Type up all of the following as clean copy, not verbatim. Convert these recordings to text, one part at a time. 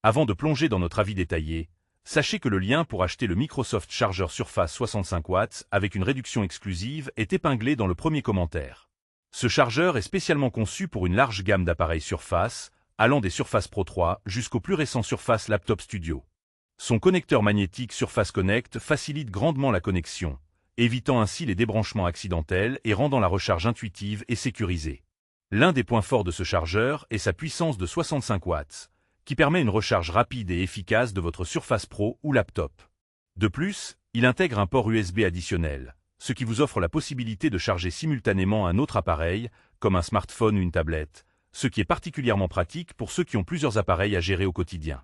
Avant de plonger dans notre avis détaillé, sachez que le lien pour acheter le Microsoft Charger Surface 65 watts avec une réduction exclusive est épinglé dans le premier commentaire. Ce chargeur est spécialement conçu pour une large gamme d'appareils Surface, allant des Surface Pro 3 jusqu'au plus récent Surface Laptop Studio. Son connecteur magnétique Surface Connect facilite grandement la connexion, évitant ainsi les débranchements accidentels et rendant la recharge intuitive et sécurisée. L'un des points forts de ce chargeur est sa puissance de 65 watts, qui permet une recharge rapide et efficace de votre Surface Pro ou laptop. De plus, il intègre un port USB additionnel, ce qui vous offre la possibilité de charger simultanément un autre appareil, comme un smartphone ou une tablette, ce qui est particulièrement pratique pour ceux qui ont plusieurs appareils à gérer au quotidien.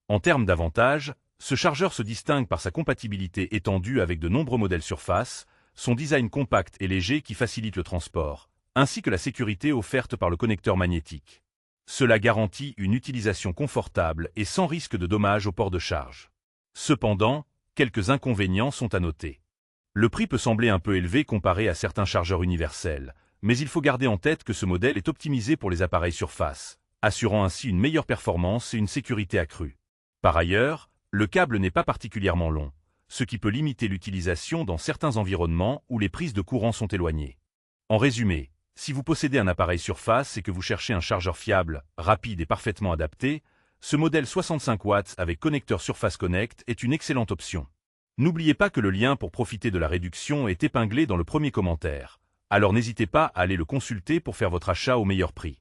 En termes d'avantages, ce chargeur se distingue par sa compatibilité étendue avec de nombreux modèles Surface, son design compact et léger qui facilite le transport, ainsi que la sécurité offerte par le connecteur magnétique. Cela garantit une utilisation confortable et sans risque de dommages au port de charge. Cependant, quelques inconvénients sont à noter. Le prix peut sembler un peu élevé comparé à certains chargeurs universels, mais il faut garder en tête que ce modèle est optimisé pour les appareils Surface, assurant ainsi une meilleure performance et une sécurité accrue. Par ailleurs, le câble n'est pas particulièrement long, ce qui peut limiter l'utilisation dans certains environnements où les prises de courant sont éloignées. En résumé, si vous possédez un appareil Surface et que vous cherchez un chargeur fiable, rapide et parfaitement adapté, ce modèle 65 watts avec connecteur Surface Connect est une excellente option. N'oubliez pas que le lien pour profiter de la réduction est épinglé dans le premier commentaire, alors n'hésitez pas à aller le consulter pour faire votre achat au meilleur prix.